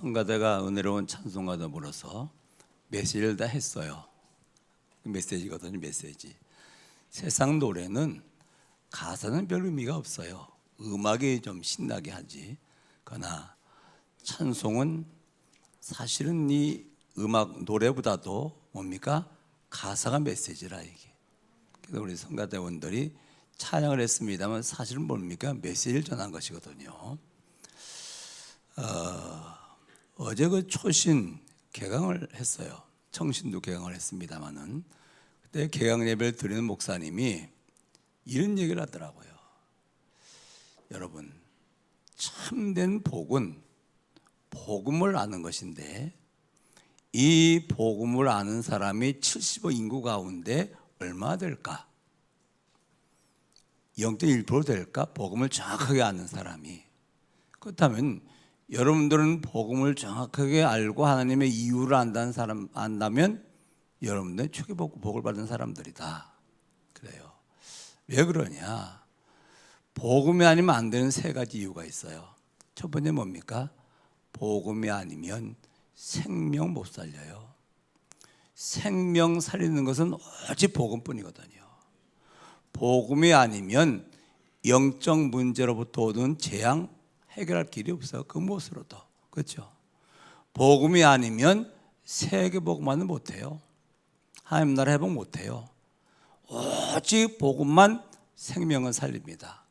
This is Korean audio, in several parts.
성가대가 은혜로운 찬송과 더불어서 메시지를 다 했어요. 메시지거든요, 메시지. 세상 노래는 가사는 별 의미가 없어요. 음악이 좀 신나게 하지. 그러나 찬송은 사실은 이 음악 노래보다도 뭡니까? 가사가 메시지라 이게. 그래서 우리 성가대원들이 찬양을 했습니다만 사실은 뭡니까? 메시지를 전한 것이거든요. 어제 그 초신 개강을 했어요. 청신도 개강을 했습니다만은 그때 개강 예배를 드리는 목사님이 이런 얘기를 하더라고요. 여러분, 참된 복은 복음을 아는 것인데 이 복음을 아는 사람이 70억 인구 가운데 얼마 될까? 0.1% 될까? 복음을 정확하게 아는 사람이. 그렇다면 여러분들은 복음을 정확하게 알고 하나님의 이유를 안다면 여러분들은 축복을 받은 사람들이다. 그래요. 왜 그러냐? 복음이 아니면 안 되는 세 가지 이유가 있어요. 첫 번째 뭡니까? 복음이 아니면 생명 못 살려요. 생명 살리는 것은 오직 복음뿐이거든요. 복음이 아니면 영적 문제로부터 오는 재앙 해결할 길이 없어요. 그 무엇으로도. 그렇죠? 복음이 아니면 세계복음만은 못해요. 하나님 나라 회복 못해요. 오직 복음만 생명을 살립니다.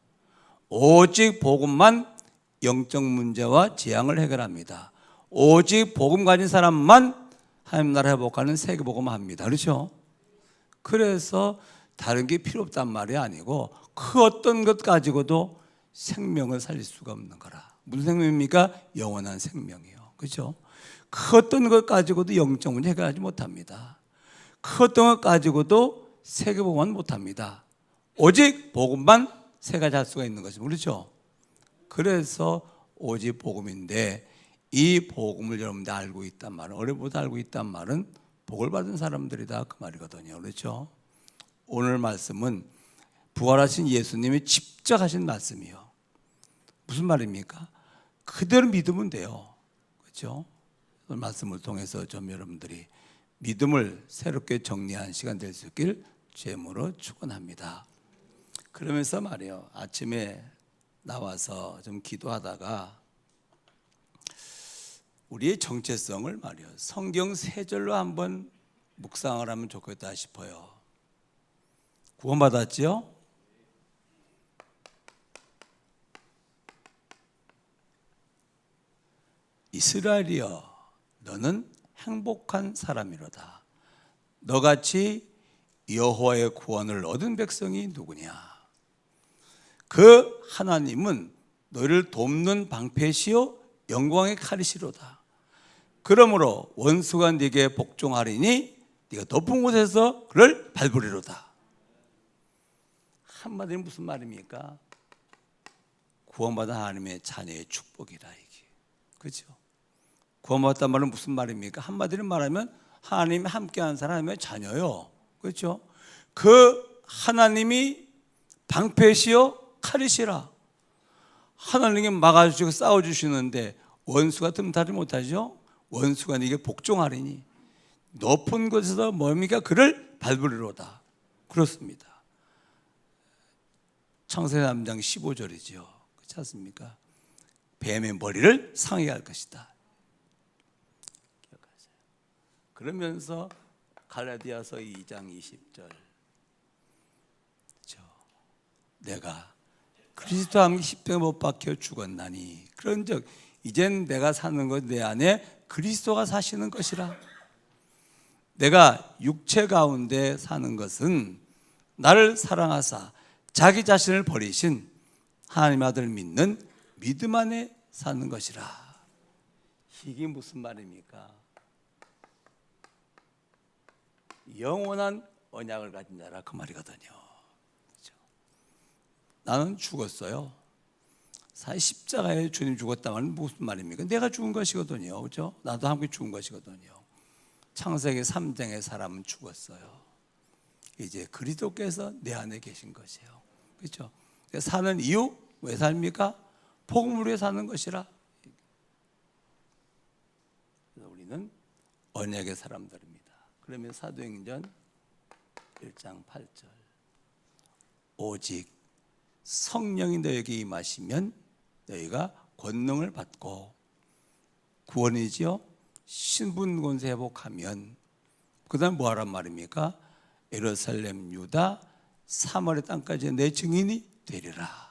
오직 복음만 영적 문제와 재앙을 해결합니다. 오직 복음 가진 사람만 하나님 나라 회복하는 세계복음을 합니다. 그렇죠? 그래서 다른 게 필요 없단 말이 아니고 그 어떤 것 가지고도 생명을 살릴 수가 없는 거라. 무슨 생명입니까? 영원한 생명이요. 그렇죠? 그 어떤 것 가지고도 영적 문제 해결하지 못합니다. 그 어떤 것 가지고도 세계복음은 못합니다. 오직 복음만 세 가지 할 수가 있는 것입니다. 그렇죠? 그래서 오직 복음인데 이 복음을 여러분들 알고 있단 말은 어려보다 알고 있단 말은 복을 받은 사람들이다 그 말이거든요. 그렇죠? 오늘 말씀은 부활하신 예수님이 직접 하신 말씀이요. 무슨 말입니까? 그대로 믿으면 돼요. 그렇죠? 오늘 말씀을 통해서 좀 여러분들이 믿음을 새롭게 정리한 시간 될 수 있길 주님으로 축원합니다. 그러면서 말이요. 아침에 나와서 좀 기도하다가 우리의 정체성을 말이요. 성경 세 절로 한번 묵상을 하면 좋겠다 싶어요. 구원받았지요? 이스라엘이여 너는 행복한 사람이로다. 너같이 여호와의 구원을 얻은 백성이 누구냐? 그 하나님은 너희를 돕는 방패시요 영광의 칼이시로다. 그러므로 원수가 네게 복종하리니 네가 높은 곳에서 그를 밟으리로다. 한마디로 무슨 말입니까? 구원받은 하나님의 자녀의 축복이라 이게. 그렇죠? 구원받았단 말은 무슨 말입니까? 한마디로 말하면 하나님이 함께하는 사람의 자녀요. 그렇죠? 그 하나님이 방패시요 칼이시라. 하나님께 막아주시고 싸워주시는데 원수가 틈타지 못하죠? 원수가 네게 복종하리니 높은 곳에서 뭡니까? 그를 밟으리로다. 그렇습니다. 창세기 3장 15절이죠. 그렇지 않습니까? 뱀의 머리를 상하게 할 것이다. 기억하세요. 그러면서 갈라디아서 2장 20절 내가 그리스도와 함께 십자가에 못 박혀 죽었나니 그런즉 이젠 내가 사는 것 내 안에 그리스도가 사시는 것이라. 내가 육체 가운데 사는 것은 나를 사랑하사 자기 자신을 버리신 하나님 아들을 믿는 믿음 안에 사는 것이라. 이게 무슨 말입니까? 영원한 언약을 가진 자라 그 말이거든요. 그렇죠? 나는 죽었어요. 사실 십자가에 주님 죽었다 말은 무슨 말입니까? 내가 죽은 것이거든요. 그렇죠? 나도 함께 죽은 것이거든요. 창세기 3장의 사람은 죽었어요. 이제 그리스도께서 내 안에 계신 것이에요. 그렇죠? 사는 이유 왜 삽니까? 복음을 위해 사는 것이라. 우리는 언약의 사람들입니다. 그러면 사도행전 1장 8절 오직 성령이 너에게 임하시면 너희가 권능을 받고 구원이지요 신분 권세 회복하면 그 다음 뭐하란 말입니까? 예루살렘 유다 사마리아 땅까지 내 증인이 되리라.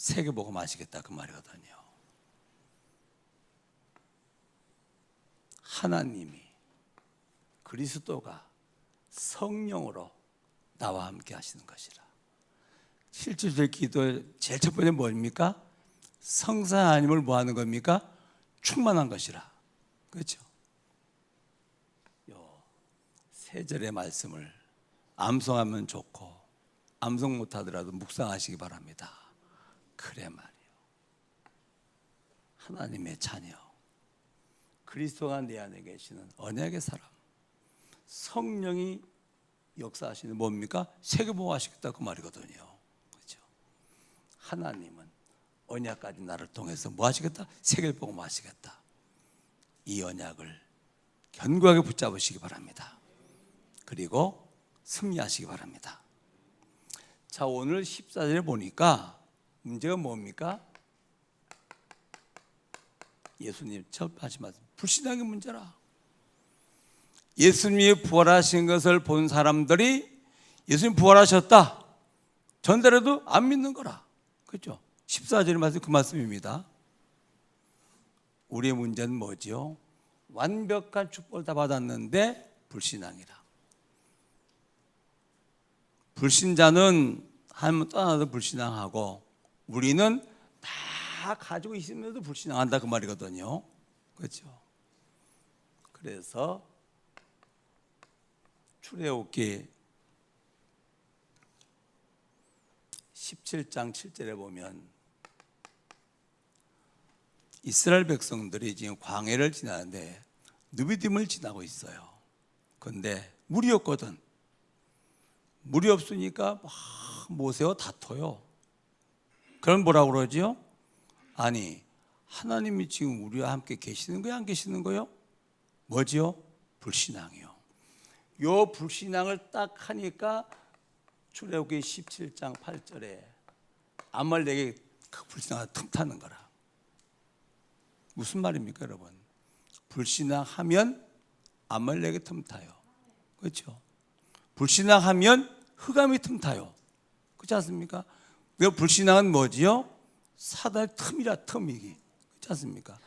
세계복음 아시겠다 그 말이거든요. 하나님이 그리스도가 성령으로 나와 함께 하시는 것이라. 실질적 기도의 제일 첫 번째 뭡니까? 성사 하나님을 뭐 하는 겁니까? 충만한 것이라. 그렇죠? 요 세 절의 말씀을 암송하면 좋고 암송 못하더라도 묵상하시기 바랍니다. 그래 말이요. 하나님의 자녀 그리스도가 내 안에 계시는 언약의 사람 성령이 역사하시는 뭡니까? 세계보호하시겠다 그 말이거든요. 그렇죠? 하나님은 언약까지 나를 통해서 뭐 하시겠다? 세계보호하시겠다. 이 언약을 견고하게 붙잡으시기 바랍니다. 그리고 승리하시기 바랍니다. 자, 오늘 14절에 보니까 문제가 뭡니까? 예수님 첫 하신 말씀 불신앙의 문제라. 예수님이 부활하신 것을 본 사람들이 예수님 부활하셨다 전달해도 안 믿는 거라. 그렇죠? 14절의 말씀 그 말씀입니다. 우리의 문제는 뭐지요? 완벽한 축복을 다 받았는데 불신앙이라. 불신자는 하나님 떠나도 불신앙하고 우리는 다 가지고 있으면서도 불신앙한다 그 말이거든요. 그렇죠? 그래서 출애굽기 17장 7절에 보면 이스라엘 백성들이 지금 광야를 지나는데 느비딤을 지나고 있어요. 그런데 물이 없거든. 물이 없으니까 막 모세와 다퉈요. 그럼 뭐라고 그러지요? 아니 하나님이 지금 우리와 함께 계시는 거예요? 안 계시는 거예요? 뭐지요? 불신앙이요. 요 불신앙을 딱 하니까 출애굽기 17장 8절에 아말렉이 그 불신앙을 틈타는 거라. 무슨 말입니까 여러분? 불신앙하면 아말렉이 틈타요. 그렇죠? 불신앙하면 흑암이 틈타요. 그렇지 않습니까? 그 불신앙은 뭐지요? 사단의 틈이라 틈이기. 그렇지 않습니까?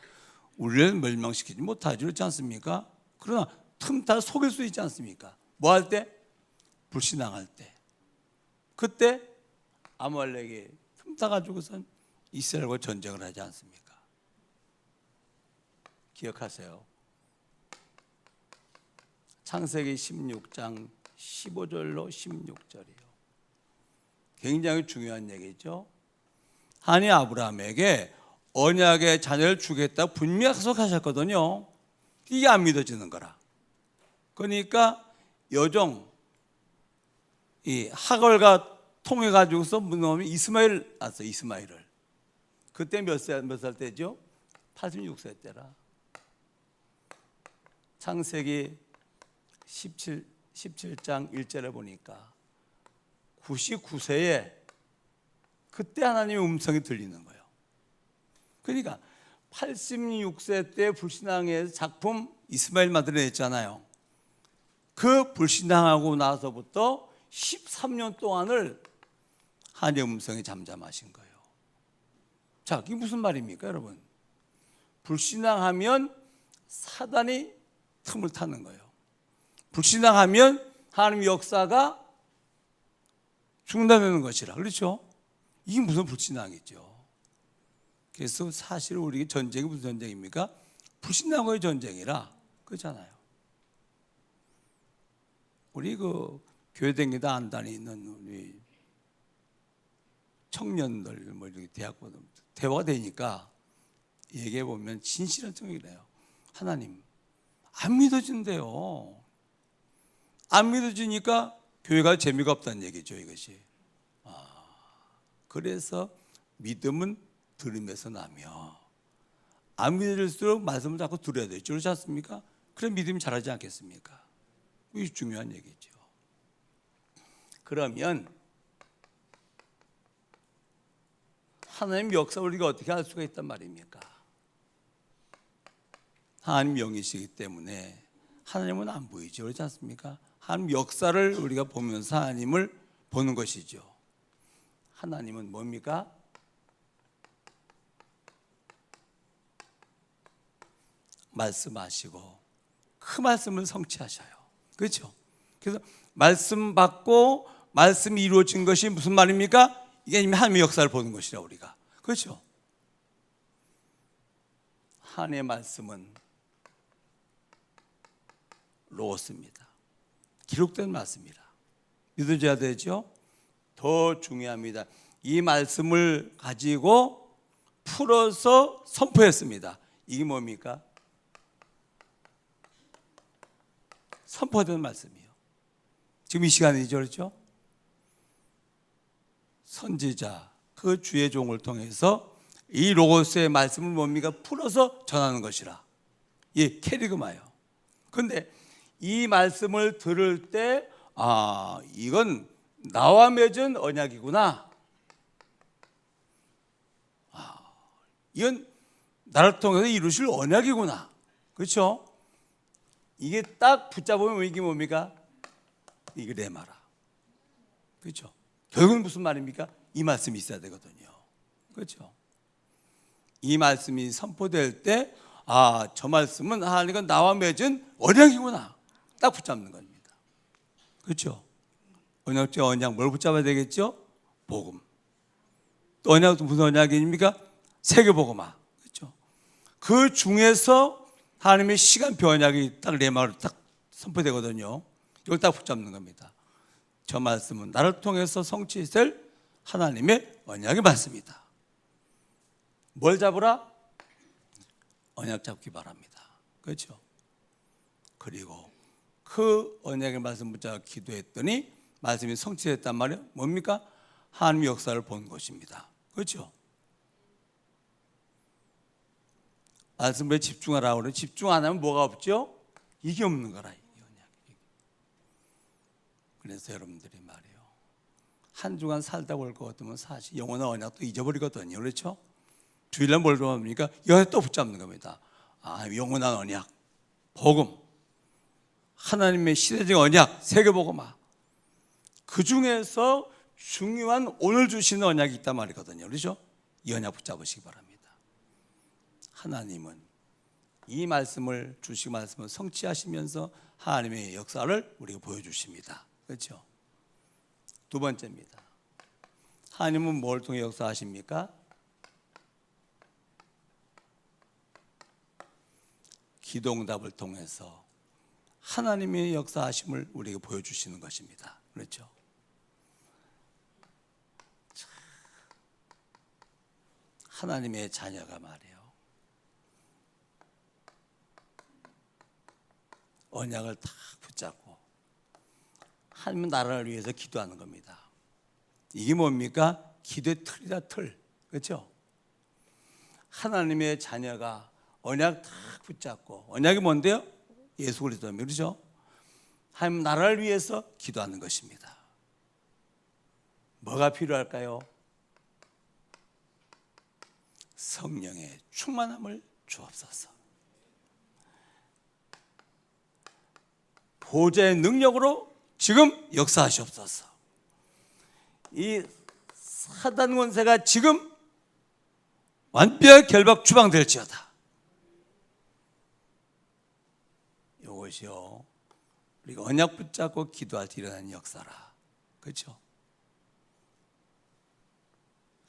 우리를 멸망시키지 못하지 그렇지 않습니까? 그러나 틈타 속일 수 있지 않습니까? 뭐 할 때? 불신앙할 때. 그때 아말렉이 틈타가지고선 이스라엘과 전쟁을 하지 않습니까? 기억하세요. 창세기 16장 15절로 16절이요. 굉장히 중요한 얘기죠. 하나님 아브라함에게 언약의 자녀를 주겠다고 분명히 약속하셨거든요. 이게 안 믿어지는 거라. 그러니까 여종 이 하걸과 통해 가지고서 놈이 이스마엘 낳았어. 이스마엘을. 그때 몇 살 때죠? 86세 때라. 창세기 17장 1절에 보니까 99세에 그때 하나님의 음성이 들리는 거예요. 그러니까 86세 때 불신앙의 작품 이스마엘 만들어냈잖아요. 그 불신앙하고 나서부터 13년 동안을 하나님의 음성이 잠잠하신 거예요. 자, 이게 무슨 말입니까 여러분? 불신앙하면 사단이 틈을 타는 거예요. 불신앙하면 하나님의 역사가 중단되는 것이라. 그렇죠? 이게 무슨 불신앙이죠. 그래서 사실 우리 전쟁이 무슨 전쟁입니까? 불신앙의 전쟁이라. 그렇잖아요. 우리 그 교회 다니다 안 다니는 우리 청년들 뭐 이렇게 대학보다 대화가 되니까 얘기해 보면 진실한 청년이래요. 하나님 안 믿어진대요. 안 믿어지니까 교회가 재미가 없다는 얘기죠, 이것이. 그 그래서 믿음은 들음에서 나며 안 믿을수록 말씀을 자꾸 들어야 되죠. 그렇지 않습니까? 그럼 믿음이 자라지 않겠습니까? 이게 중요한 얘기죠. 그러면 하나님 역사 우리가 어떻게 알 수가 있단 말입니까? 하나님 영이시기 때문에 하나님은 안 보이죠. 그렇지 않습니까? 하나님 역사를 우리가 보면서 하나님을 보는 것이죠. 하나님은 뭡니까? 말씀하시고 그 말씀을 성취하셔요. 그렇죠? 그래서 말씀 받고 말씀이 이루어진 것이 무슨 말입니까? 이게 하나님의 역사를 보는 것이라 우리가. 그렇죠? 하나님의 말씀은 로스입니다. 기록된 말씀이라 믿어줘야 되죠. 더 중요합니다. 이 말씀을 가지고 풀어서 선포했습니다. 이게 뭡니까? 선포된 말씀이에요. 지금 이 시간이죠, 그렇죠? 선지자 그 주의 종을 통해서 이 로고스의 말씀을 뭡니까? 풀어서 전하는 것이라. 예, 캐리그마요. 그런데 이 말씀을 들을 때 이건 나와 맺은 언약이구나. 이건 나를 통해서 이루실 언약이구나. 그렇죠? 이게 딱 붙잡으면 이게 뭡니까? 이게 레마라. 그렇죠? 결국은 무슨 말입니까? 이 말씀이 있어야 되거든요. 그렇죠? 이 말씀이 선포될 때 저 말씀은 하나님과 나와 맺은 언약이구나. 딱 붙잡는 겁니다. 그렇죠? 언약제 언약 뭘 붙잡아야 되겠죠? 복음. 또 언약도 무슨 언약입니까? 세계복음화. 그렇죠? 그 중에서 하나님의 시간표 언약이 딱 레마로 딱 선포되거든요. 이걸 딱 붙잡는 겁니다. 저 말씀은 나를 통해서 성취될 하나님의 언약의 말씀이다. 뭘 잡으라? 언약 잡기 바랍니다. 그렇죠? 그리고 그 언약의 말씀 붙잡아 기도했더니 말씀이 성취됐단 말이에요. 뭡니까? 하나님의 역사를 본 것입니다. 그렇죠? 말씀에 집중하라고 그래요. 집중 안 하면 뭐가 없죠? 이게 없는 거라. 그래서 여러분들이 말이에요. 한 주간 살다 볼 것 같으면 사실 영원한 언약도 잊어버리거든요. 그렇죠? 주일날 뭘 좋아합니까? 이거 또 붙잡는 겁니다. 영원한 언약, 복음, 하나님의 시대적 언약, 세계복음화. 그 중에서 중요한 오늘 주시는 언약이 있단 말이거든요. 그렇죠? 이 언약 붙잡으시기 바랍니다. 하나님은 이 말씀을 주시고 말씀을 성취하시면서 하나님의 역사를 우리가 보여주십니다. 그렇죠? 두 번째입니다. 하나님은 뭘 통해 역사하십니까? 기도응답을 통해서 하나님의 역사하심을 우리에게 보여주시는 것입니다. 그렇죠? 하나님의 자녀가 말이에요. 언약을 딱 붙잡고 하나님 나라를 위해서 기도하는 겁니다. 이게 뭡니까? 기도의 틀이다, 틀. 그렇죠? 하나님의 자녀가 언약 딱 붙잡고, 언약이 뭔데요? 예수 그리스도입니다. 그렇죠? 하나님 나라를 위해서 기도하는 것입니다. 뭐가 필요할까요? 성령의 충만함을 주옵소서. 보좌의 능력으로 지금 역사하시옵소서. 이 사단 권세가 지금 완벽하게 결박 추방될지어다. 이것이요, 우리가 언약 붙잡고 기도할 때 일어나는 역사라. 그렇죠?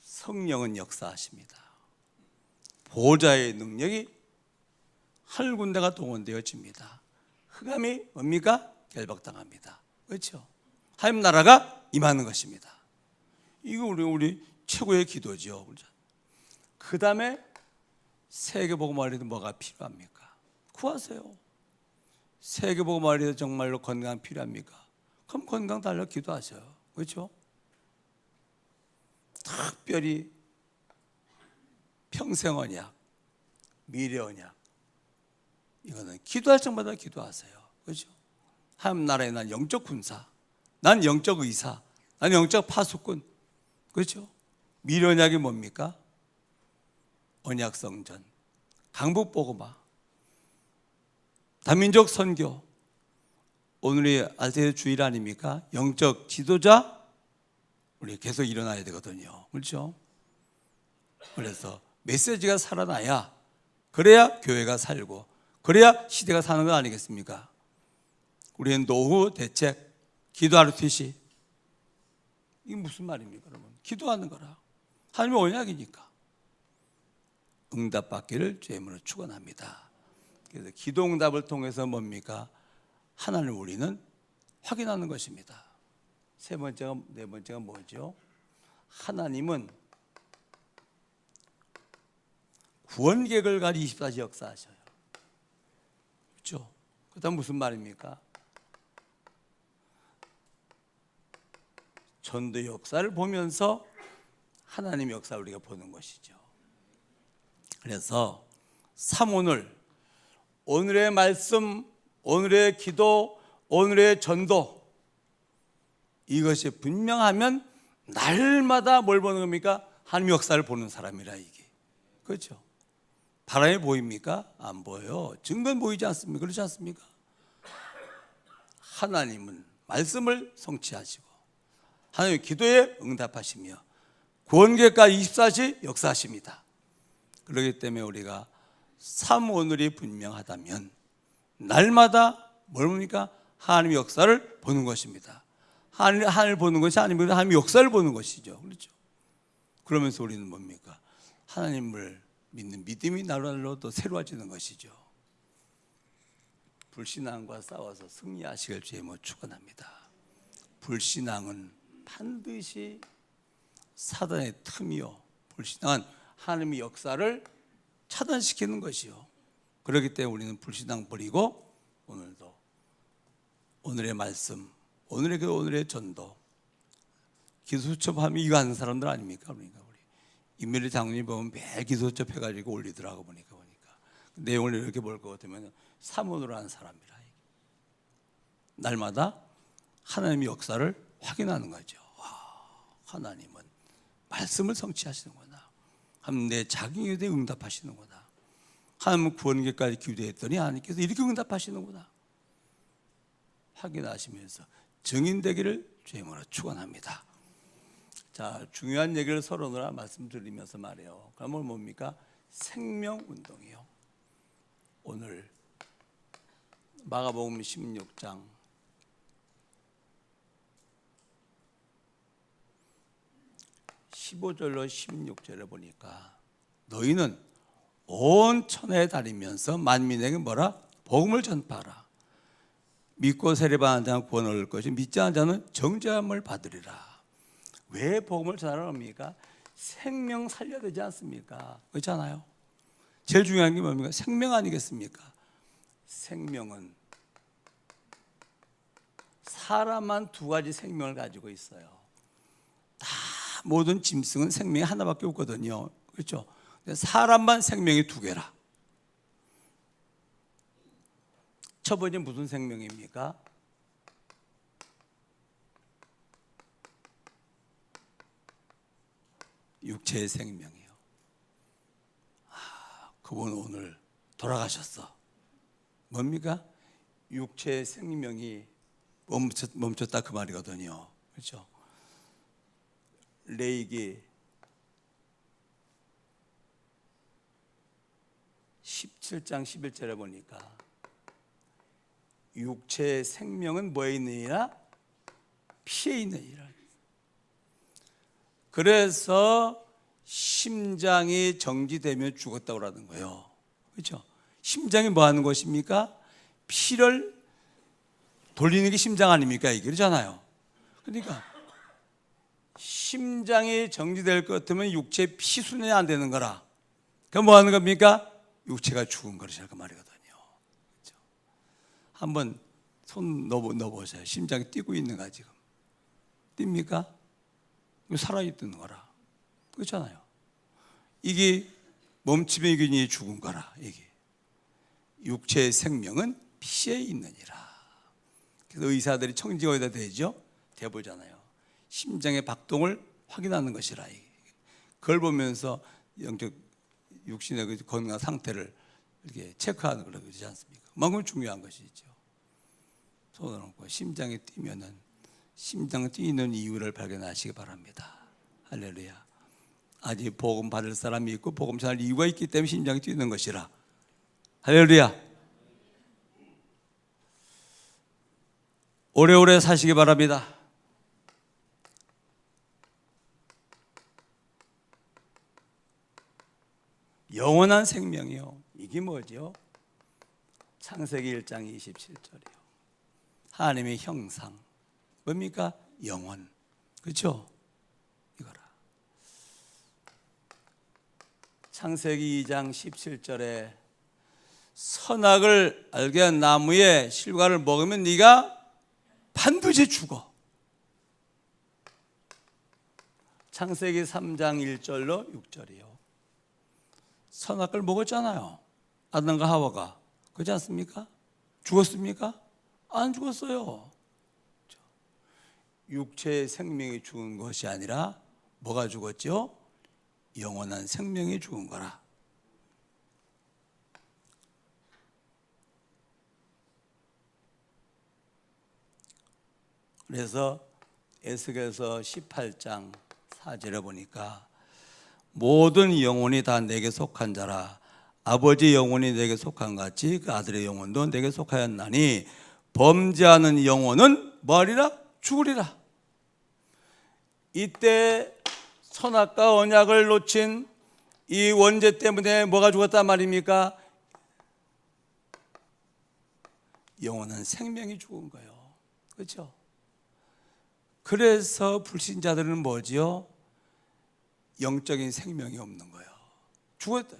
성령은 역사하십니다. 보좌의 능력이 한 군데가 동원되어집니다. 흑암이 뭡니까? 결박당합니다. 그렇죠? 하나님 나라가 임하는 것입니다. 이거 우리 최고의 기도죠. 그 다음에 세계복음화에도 뭐가 필요합니까? 구하세요. 세계복음화에도 정말로 건강 필요합니까? 그럼 건강 달라 기도하세요. 그렇죠? 특별히 평생 언약, 미래 언약, 이거는 기도할 적마다 기도하세요. 그렇죠? 하나님 나라에 난 영적 군사, 난 영적 의사, 난 영적 파수꾼. 그렇죠? 미래 언약이 뭡니까? 언약 성전, 강북 복음화, 다민족 선교. 오늘이 알테의 주일 아닙니까? 영적 지도자, 우리 계속 일어나야 되거든요. 그렇죠? 그래서 메시지가 살아나야, 그래야 교회가 살고, 그래야 시대가 사는 거 아니겠습니까? 우리는 노후 대책, 기도하는 뜻이, 이게 무슨 말입니까, 여러분? 기도하는 거라. 하나님의 언약이니까. 응답받기를 주님으로 축원합니다. 그래서 기도 응답을 통해서 뭡니까? 하나님을 우리는 확인하는 것입니다. 네 번째가 뭐죠? 하나님은 구원 계획을 가지고 24시 역사하셔요. 그렇죠? 그다음 무슨 말입니까? 전도 역사를 보면서 하나님의 역사를 우리가 보는 것이죠. 그래서 오늘의 말씀, 오늘의 기도, 오늘의 전도, 이것이 분명하면 날마다 뭘 보는 겁니까? 하나님의 역사를 보는 사람이라 이게. 그렇죠? 바람이 보입니까? 안 보여요. 증거는 보이지 않습니까? 그렇지 않습니까? 하나님은 말씀을 성취하시고 하나님의 기도에 응답하시며 구원계까지 24시 역사하십니다. 그렇기 때문에 우리가 오늘이 분명하다면 날마다 뭘 봅니까? 하나님의 역사를 보는 것입니다. 하나님을 보는 것이 아니면 하나님의 역사를 보는 것이죠. 그렇죠? 그러면서 우리는 뭡니까? 하나님을 믿는 믿음이 날로 또 새로워지는 것이죠. 불신앙과 싸워서 승리하시길 주님으로 축원합니다. 불신앙은 반드시 사단의 틈이요, 불신앙은 하나님의 역사를 차단시키는 것이요. 그렇기 때문에 우리는 불신앙 버리고 오늘도 오늘의 말씀, 오늘의 전도, 기도수첩하면 이거 하는 사람들 아닙니까? 그러니까 우리 임미리 장로님 보면 매일 기도수첩 해가지고 올리더라고 보니까 내용을 이렇게 볼 것 같으면 사문으로 하는 사람이라. 날마다 하나님의 역사를 확인하는 거죠. 하나님은 말씀을 성취하시는구나. 하나님 내 작은 기도에 응답하시는구나. 하나님은 구원계까지 기도했더니 하나님께서 이렇게 응답하시는구나. 확인하시면서 증인되기를 주님으로 축원합니다. 자, 중요한 얘기를 서로노라 말씀드리면서 말해요. 그러면 뭡니까? 생명운동이요. 오늘 마가복음 16장 15절로 16절에 보니까 너희는 온 천하에 다니면서 만민에게 뭐라? 복음을 전파하라. 믿고 세례받는 자는 구원을 얻을 것이 믿지 않는 자는 정죄함을 받으리라. 왜 복음을 전하랍니까? 생명 살려야 되지 않습니까? 그렇잖아요. 제일 중요한 게 뭡니까? 생명 아니겠습니까? 생명은 사람만 두 가지 생명을 가지고 있어요. 다 모든 짐승은 생명이 하나밖에 없거든요. 그렇죠? 사람만 생명이 두 개라. 첫 번째 무슨 생명입니까? 육체의 생명이요. 그분 오늘 돌아가셨어. 뭡니까? 육체의 생명이 멈췄다 그 말이거든요. 그렇죠? 레위기 17장 11절에 보니까 육체의 생명은 뭐에 있느니라? 피에 있느니라. 그래서 심장이 정지되면 죽었다고 하는 거예요. 그렇죠? 심장이 뭐 하는 것입니까? 피를 돌리는 게 심장 아닙니까? 이게 그러잖아요. 그러니까 심장이 정지될 것 같으면 육체 피 순환이 안 되는 거라. 그럼 뭐 하는 겁니까? 육체가 죽은 거라 그 말이거든요. 그렇죠? 한번 손 넣어보세요. 심장이 뛰고 있는가 지금? 뜁니까? 살아있는 거라. 그렇잖아요. 이게 멈춤의 근이 죽은 거라. 이게 육체의 생명은 피에 있느니라. 그래서 의사들이 청지가 어디다 대죠? 대보잖아요. 심장의 박동을 확인하는 것이라. 그걸 보면서 영적 육신의 그 건강 상태를 이렇게 체크하는 걸 그러지 않습니까? 그만큼 중요한 것이죠. 손을 얹고 심장이 뛰면은 심장 뛰는 이유를 발견하시기 바랍니다. 할렐루야. 아직 복음 받을 사람이 있고 복음 전할 이유가 있기 때문에 심장이 뛰는 것이라. 할렐루야. 오래오래 사시기 바랍니다. 영원한 생명이요. 이게 뭐죠? 창세기 1장 27절이요. 하나님의 형상. 뭡니까? 영원. 그렇죠? 이거라. 창세기 2장 17절에 선악을 알게 한 나무의 실과를 먹으면 네가 반드시 죽어. 창세기 3장 1절로 6절이요. 선악을 먹었잖아요. 아담과 하와가. 그렇지 않습니까? 죽었습니까? 안 죽었어요. 육체의 생명이 죽은 것이 아니라 뭐가 죽었죠? 영원한 생명이 죽은 거라. 그래서 에스겔서 18장 4절에 보니까 모든 영혼이 다 내게 속한 자라. 아버지 영혼이 내게 속한 같이 그 아들의 영혼도 내게 속하였나니 범죄하는 영혼은 뭐하리라? 죽으리라. 이때 선악과 언약을 놓친 이 원죄 때문에 뭐가 죽었단 말입니까? 영원한 생명이 죽은 거예요. 그렇죠? 그래서 불신자들은 뭐지요? 영적인 생명이 없는 거예요. 죽었다.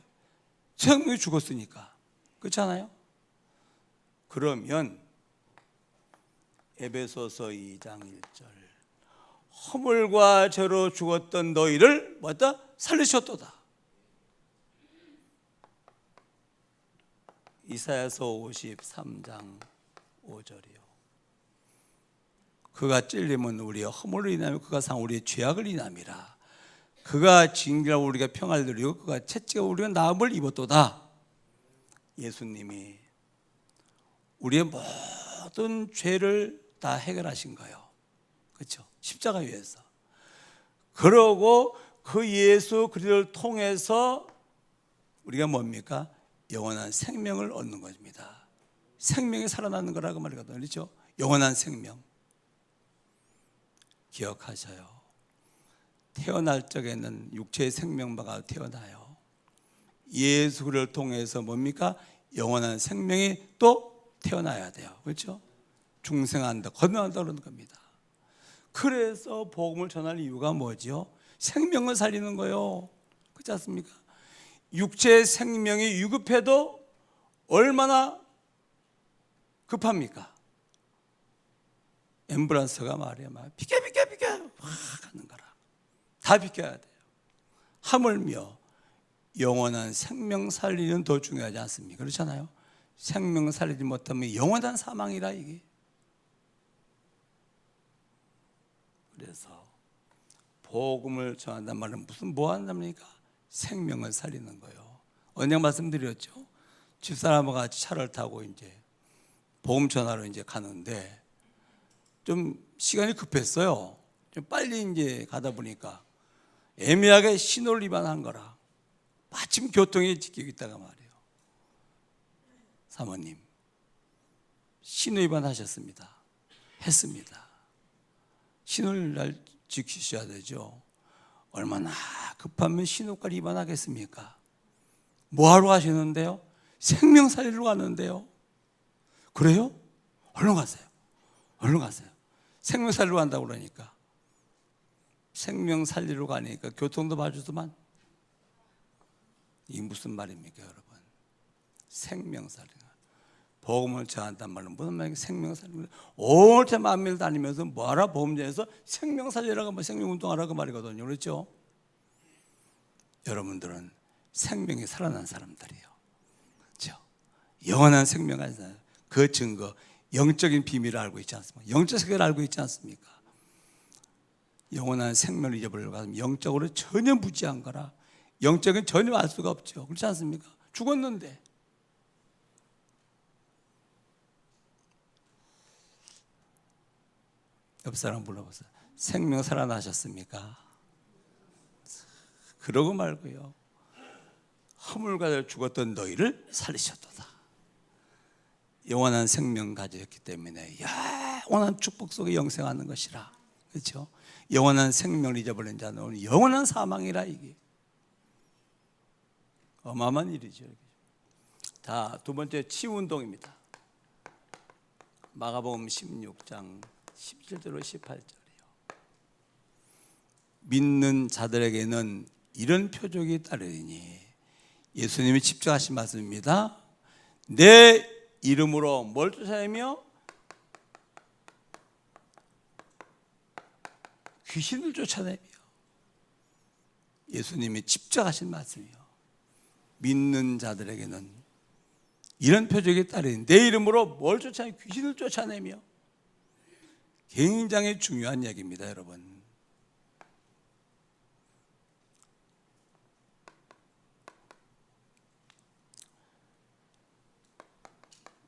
생명이 죽었으니까. 그렇잖아요? 그러면 에베소서 2장 1절 허물과 죄로 죽었던 너희를 뭐다? 살리셨도다. 이사야서 53장 5절이요. 그가 찔림은 우리의 허물을 인하며 그가 상 우리의 죄악을 인함이라. 그가 징계로 우리가 평안을 누리고 그가 채찍으로 우리가 나음을 입었도다. 예수님이 우리의 모든 죄를 다 해결하신 거예요. 그렇죠? 십자가 위에서. 그러고 그 예수 그리스도를 통해서 우리가 뭡니까? 영원한 생명을 얻는 것입니다. 생명이 살아나는 거라고 말하거든요. 그렇죠? 영원한 생명. 기억하셔요. 태어날 적에는 육체의 생명마가 태어나요. 예수 그리스도를 통해서 뭡니까? 영원한 생명이 또 태어나야 돼요. 그렇죠? 중생한다, 건너간다 그러는 겁니다. 그래서 복음을 전할 이유가 뭐죠? 생명을 살리는 거예요. 그렇지 않습니까? 육체의 생명이 위급해도 얼마나 급합니까? 앰뷸런스가 말이야, 비켜 막 하는 거라. 다 비켜야 돼요. 하물며 영원한 생명 살리는 더 중요하지 않습니까? 그렇잖아요. 생명 살리지 못하면 영원한 사망이라 이게. 그래서 복음을 전한단 말은 뭐 한답니까? 생명을 살리는 거예요. 언약 말씀드렸죠. 집사람과 같이 차를 타고 이제 복음 전하러 이제 가는데 좀 시간이 급했어요. 좀 빨리 이제 가다 보니까 애매하게 신호를 위반한 거라. 마침 교통에 지키고 있다가 말이에요. 사모님, 신호 위반하셨습니다. 했습니다. 신호를 날 지키셔야 되죠. 얼마나 급하면 신호까지 위반하겠습니까? 뭐하러 가시는데요? 생명 살리러 가는데요. 그래요? 얼른 가세요. 얼른 가세요. 생명 살리러 간다고 그러니까. 생명 살리러 가니까 교통도 봐주더만. 이게 무슨 말입니까, 여러분? 생명 살리러. 복음을 전한단 말은 무슨 말이에요? 생명 살리러. 온체 만밀 다니면서 뭐하라? 복음전에서 생명 살리라고, 생명 운동하라고 말이거든요. 그렇죠? 여러분들은 생명이 살아난 사람들이에요. 그렇죠? 영원한 생명 가진 사람. 그 증거, 영적인 비밀을 알고 있지 않습니까? 영적 세계를 알고 있지 않습니까? 영원한 생명을 잊어버리려고 하면 영적으로 전혀 무지한 거라. 영적인 전혀 알 수가 없죠. 그렇지 않습니까? 죽었는데. 옆 사람 불러보세요. 생명 살아나셨습니까? 그러고 말고요. 허물과도 죽었던 너희를 살리셨도다. 영원한 생명 가졌기 때문에 영원한 축복 속에 영생하는 것이라. 그렇죠? 영원한 생명을 잊어버린 자는 영원한 사망이라. 이게 어마어마한 일이죠. 자, 두 번째 치유 운동입니다. 마가복음 16장 17절로 18절이요. 믿는 자들에게는 이런 표적이 따르니, 예수님이 직접 하신 말씀입니다. 내 이름으로 뭘 쫓아내며? 귀신을 쫓아내며. 예수님이 직접 하신 말씀이요. 믿는 자들에게는 이런 표적이 따르니, 내 이름으로 뭘 쫓아내며? 귀신을 쫓아내며. 굉장히 중요한 얘기입니다, 여러분.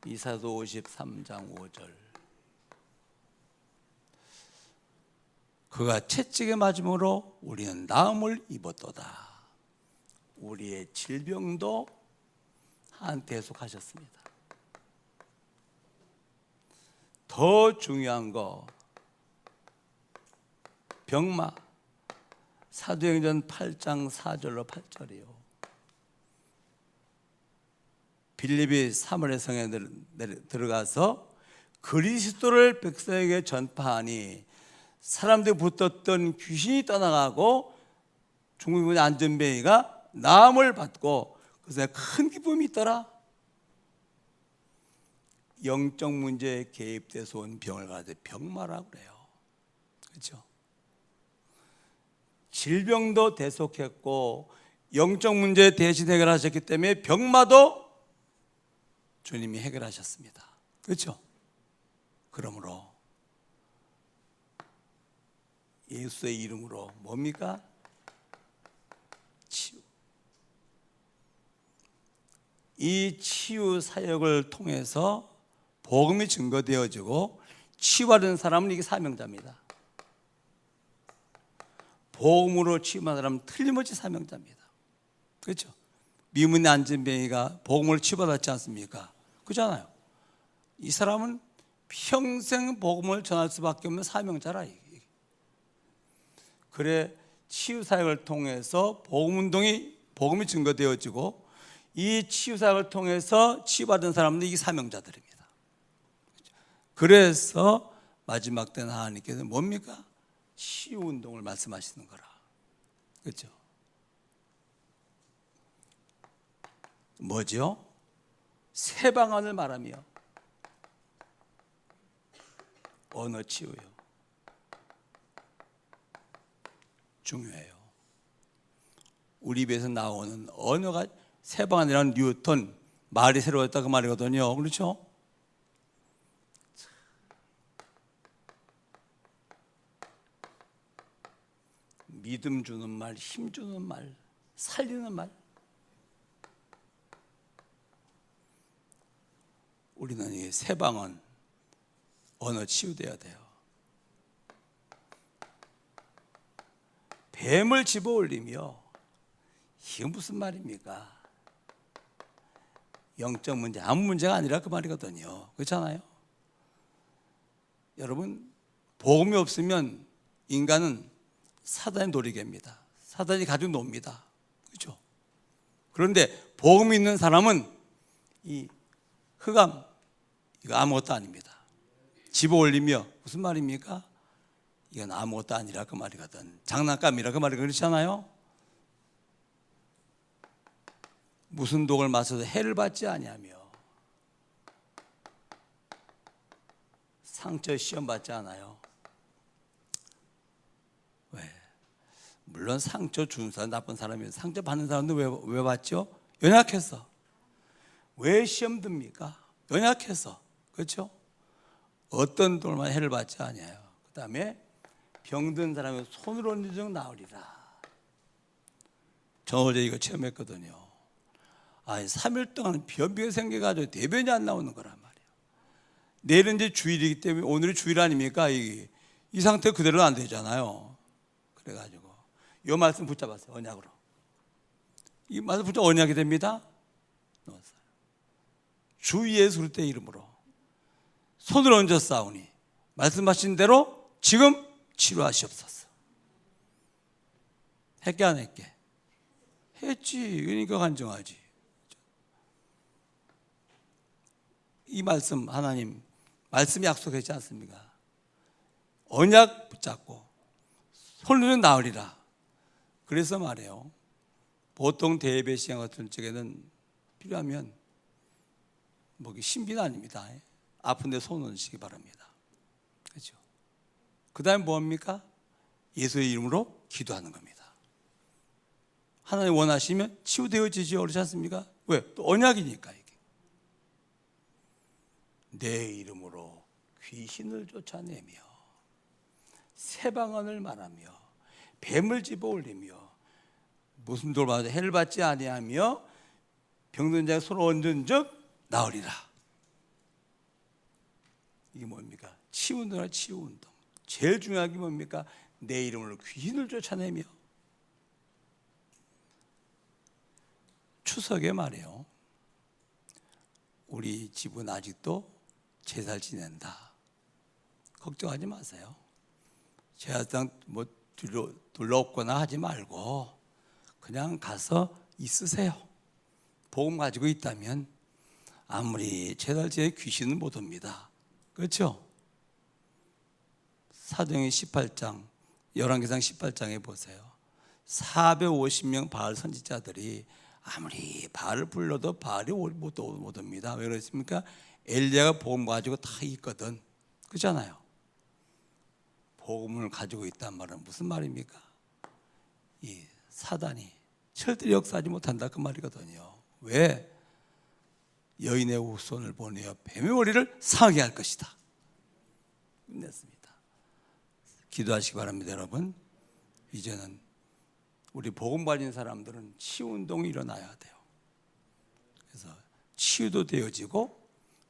이사도 53장 5절. 그가 채찍에 맞음으로 우리는 나음을 입었도다. 우리의 질병도 한테 속하셨습니다. 더 중요한 거, 병마. 사도행전 8장 4절로 8절이요. 빌립이 사마리아 성에 들어가서 그리스도를 백성에게 전파하니 사람들이 붙었던 귀신이 떠나가고 중국인의 안전뱅이가 나음을 받고 그래서 큰 기쁨이 있더라. 영적 문제에 개입돼서 온 병을 가지고 병마라고 그래요. 그렇죠? 질병도 대속했고 영적 문제 대신 해결하셨기 때문에 병마도 주님이 해결하셨습니다. 그렇죠? 그러므로 예수의 이름으로 뭡니까? 치유. 이 치유 사역을 통해서 복음이 증거되어지고 치유받은 사람은 이게 사명자입니다. 복음으로 치유받은 사람은 틀림없이 사명자입니다. 그렇죠? 미문의 안전뱅이가 복음을 치유받았지 않습니까? 그렇잖아요. 이 사람은 평생 복음을 전할 수밖에 없는 사명자라. 그래, 치유 사역을 통해서 복음이 증거되어지고 이 치유 사역을 통해서 치유받은 사람들은 이게 사명자들입니다. 그래서 마지막 때는 하나님께서 뭡니까? 치유 운동을 말씀하시는 거라. 그렇죠? 뭐죠? 새 방안을 말하며. 언어 치유요. 중요해요. 우리 입에서 나오는 언어가, 새 방안이라는 뉴턴, 말이 새로웠다 그 말이거든요. 그렇죠? 믿음 주는 말, 힘 주는 말, 살리는 말. 우리는 이 새 방언, 언어 치유돼야 돼요. 뱀을 집어 올리며, 이게 무슨 말입니까? 영적 문제, 아무 문제가 아니라 그 말이거든요. 그렇잖아요? 여러분, 복음이 없으면 인간은 사단의 놀이개입니다. 사단이 가지고 놉니다. 그렇죠? 그런데 복음이 있는 사람은 이 흑암, 이거 아무것도 아닙니다. 집어 올리며, 무슨 말입니까? 이건 아무것도 아니라 그 말이거든. 장난감이라 그 말이 그렇잖아요. 무슨 독을 마셔도 해를 받지 아니하며 상처 시험 받지 않아요. 왜? 물론 상처 준 사람 나쁜 사람이에요. 상처 받는 사람도 왜 받죠? 연약해서. 왜 시험 듭니까? 연약해서. 그렇죠? 어떤 돌만 해를 받지 아니에요. 그 다음에 병든 사람의 손을 얹은 적 나으리라. 저 어제 이거 체험했거든요. 3일 동안 변비가 생겨가지고 대변이 안 나오는 거란 말이에요. 내일은 이제 주일이기 때문에 오늘이 주일 아닙니까? 이 상태 그대로 안 되잖아요. 그래가지고 이 말씀 붙잡았어요. 언약으로. 이 말씀 붙잡아 언약이 됩니다. 넣었어요. 주 예수 그리스도의 이름으로 손을 얹어 싸우니 말씀하신 대로 지금 치료하시옵소서. 했게 안 했게? 했지. 그러니까 간증하지. 이 말씀 하나님 말씀이 약속했지 않습니까? 언약 붙잡고 손으로는 나으리라. 그래서 말해요. 보통 대예배 시간 같은 쪽에는 필요하면 신비는 아닙니다. 아픈데 손 얹으시기 바랍니다. 그렇죠? 그 다음에 뭐합니까? 예수의 이름으로 기도하는 겁니다. 하나님 원하시면 치유되어지지 그렇지 않습니까? 왜? 또 언약이니까 이게. 내 이름으로 귀신을 쫓아내며 새방언을 말하며 뱀을 집어올리며 무슨 돌마다 해를 받지 아니하며 병든 자의 손을 얹은 적 나으리라. 이게 뭡니까? 치유운동이나 치유운동. 제일 중요한 게 뭡니까? 내 이름으로 귀신을 쫓아내며. 추석에 말이에요. 우리 집은 아직도 제사를 지낸다. 걱정하지 마세요. 제사상 둘러엎거나 하지 말고 그냥 가서 있으세요. 복음 가지고 있다면 아무리 제사를 지내 귀신은 못 옵니다. 그렇죠? 사도행전 18장, 열왕기상 18장에 보세요. 450명 바알 선지자들이 아무리 바알을 불러도 바알이 못 옵니다. 왜 그렇습니까? 엘리야가 복음 가지고 다 있거든. 그렇잖아요. 복음을 가지고 있단 말은 무슨 말입니까? 이 사단이 절대로 역사하지 못한다 그 말이거든요. 왜? 여인의 후손을 보내어 뱀의 머리를 상하게 할 것이다. 끝냈습니다. 기도하시기 바랍니다, 여러분. 이제는 우리 복음 가진 사람들은 치유운동이 일어나야 돼요. 그래서 치유도 되어지고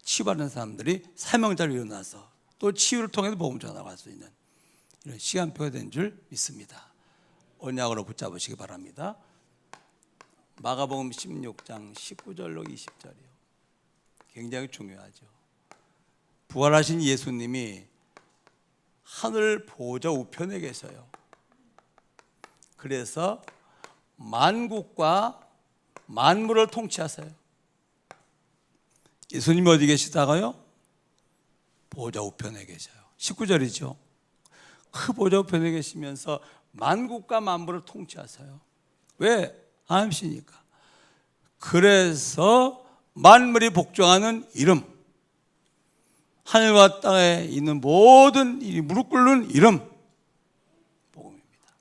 치유받는 사람들이 사명자로 일어나서 또 치유를 통해서 복음 전하갈 수 있는 이런 시간표가 된 줄 믿습니다. 언약으로 붙잡으시기 바랍니다. 마가복음 16장 19절로 20절이요. 굉장히 중요하죠. 부활하신 예수님이 하늘 보좌 우편에 계셔요. 그래서 만국과 만물을 통치하세요. 예수님이 어디 계시다가요? 보좌 우편에 계셔요. 19절이죠. 그 보좌 우편에 계시면서 만국과 만물을 통치하세요. 왜? 하나님이시니까. 그래서 만물이 복종하는 이름, 하늘과 땅에 있는 모든 일이 무릎 꿇는 이름, 복음입니다.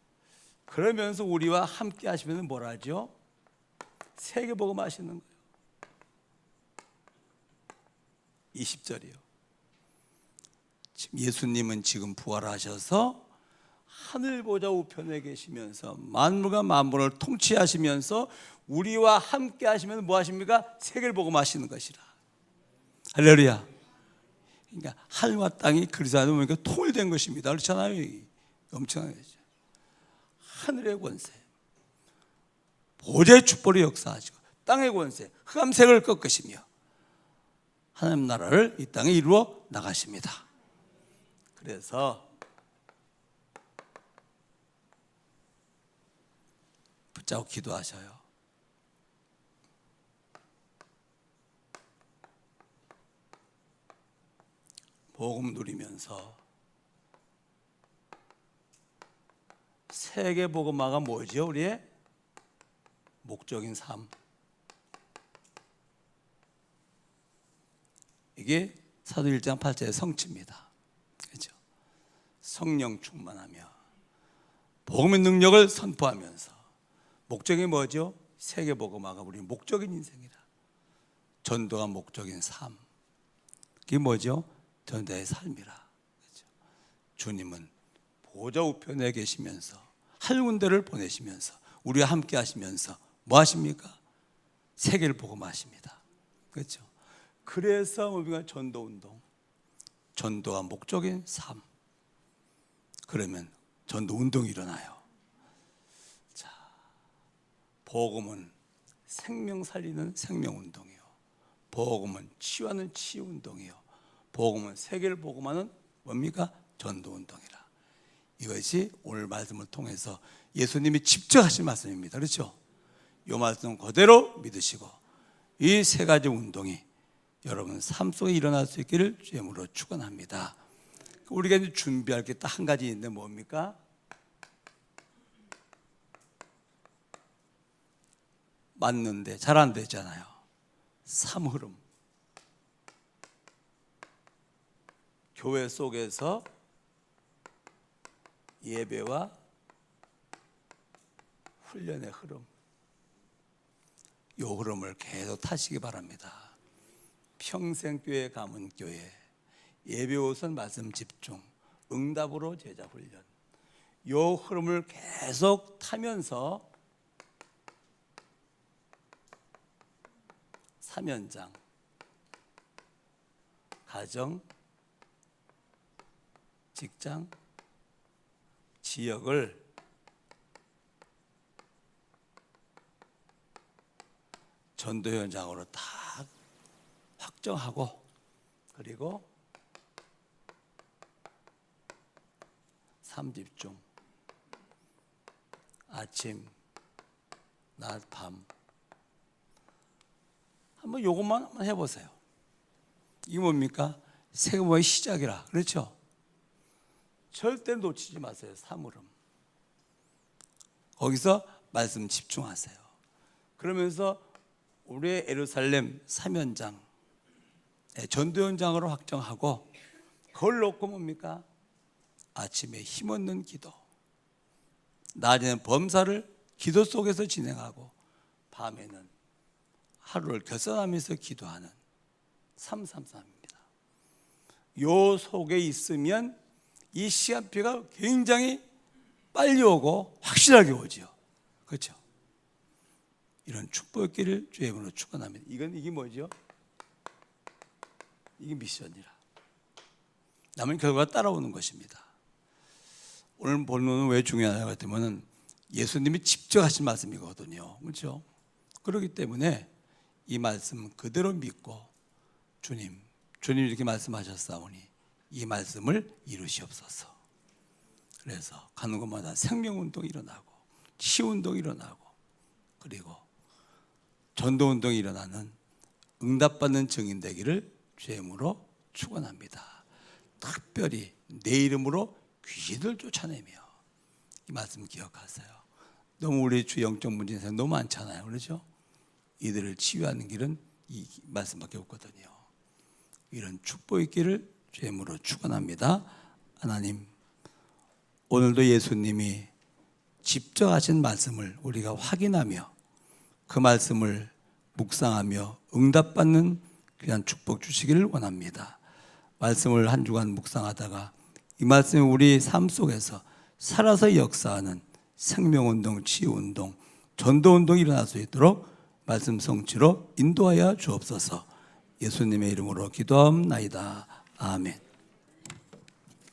그러면서 우리와 함께 하시면 뭘 하죠? 세계복음 하시는 거예요. 20절이요. 지금 예수님은 지금 부활하셔서 하늘 보좌 우편에 계시면서 만물과 만물을 통치하시면서 우리와 함께 하시면서 뭐 하십니까? 세계를 복음하시는 것이라. 할렐루야. 그러니까 하늘과 땅이 그리스도 안에 보니까 통일된 것입니다. 그렇잖아요. 엄청나게 하늘의 권세, 보좌의 축복을 역사하시고 땅의 권세, 흑암색을 꺾으시며 하나님 나라를 이 땅에 이루어 나가십니다. 그래서 붙잡고 기도하셔요. 복음 누리면서 세계 복음화가 뭐죠? 우리의 목적인 삶. 이게 사도 1장 8절의 성취입니다. 그렇죠? 성령 충만하며 복음의 능력을 선포하면서 목적이 뭐죠? 세계복음화가 우리 목적인 인생이라. 전도가 목적인 삶. 그게 뭐죠? 전도의 삶이라. 그렇죠? 주님은 보좌 우편에 계시면서 한 군데를 보내시면서 우리와 함께 하시면서 뭐 하십니까? 세계를 복음하십니다. 그렇죠? 그래서 우리가 전도운동, 전도가 목적인 삶. 그러면 전도운동이 일어나요. 자, 복음은 생명 살리는 생명운동이요, 복음은 치유하는 치유운동이요, 복음은 세계를 복음하는 뭡니까? 전도운동이라. 이것이 오늘 말씀을 통해서 예수님이 직접 하신 말씀입니다. 그렇죠? 이 말씀 그대로 믿으시고 이 세 가지 운동이 여러분 삶 속에 일어날 수 있기를 주님으로 축원합니다. 우리가 이제 준비할 게 딱 한 가지 있는데 뭡니까? 맞는데 잘 안 되잖아요. 삶흐름. 교회 속에서 예배와 훈련의 흐름, 이 흐름을 계속 타시기 바랍니다. 평생 교회 가문 교회, 예배 우선 말씀 집중, 응답으로 제자 훈련, 이 흐름을 계속 타면서 사면장, 가정, 직장, 지역을 전도 현장으로 다 확정하고, 그리고 삶 집중, 아침, 낮, 밤. 한번 요것만 한번 해보세요. 이게 뭡니까? 세계복음의 시작이라. 그렇죠? 절대 놓치지 마세요. 사물음. 거기서 말씀 집중하세요. 그러면서 우리의 예루살렘 사면장, 전도 현장으로 확정하고, 그걸 놓고 뭡니까? 아침에 힘없는 기도, 낮에는 범사를 기도 속에서 진행하고, 밤에는 하루를 결산하면서 기도하는 333입니다. 요 속에 있으면 이 시간표가 굉장히 빨리 오고 확실하게 오죠. 그렇죠? 이런 축복의 길을 주의 이름으로 축원합니다. 이게 뭐죠? 이게 미션이라. 남은 결과가 따라오는 것입니다. 오늘 본론은 왜 중요하냐고 했더니 예수님이 직접 하신 말씀이거든요. 그렇죠? 그렇기 때문에 이 말씀 그대로 믿고 주님이 이렇게 말씀하셨사오니 이 말씀을 이루시옵소서. 그래서 가는 곳마다 생명운동이 일어나고 치유운동이 일어나고 그리고 전도운동이 일어나는 응답받는 증인 되기를 주의 이름으로 축원합니다. 특별히 내 이름으로 귀신을 쫓아내며, 이 말씀 기억하세요. 너무 우리 주 영적 문제 인생 너무 많잖아요. 그렇죠? 이들을 치유하는 길은 이 말씀밖에 없거든요. 이런 축복의 길을 주의 이름으로 축원합니다. 하나님, 오늘도 예수님이 직접 하신 말씀을 우리가 확인하며 그 말씀을 묵상하며 응답받는 귀한 축복 주시기를 원합니다. 말씀을 한 주간 묵상하다가 이 말씀이 우리 삶 속에서 살아서 역사하는 생명운동, 치유운동, 전도운동이 일어날 수 있도록 말씀 성취로 인도하여 주옵소서. 예수님의 이름으로 기도하옵나이다. 아멘.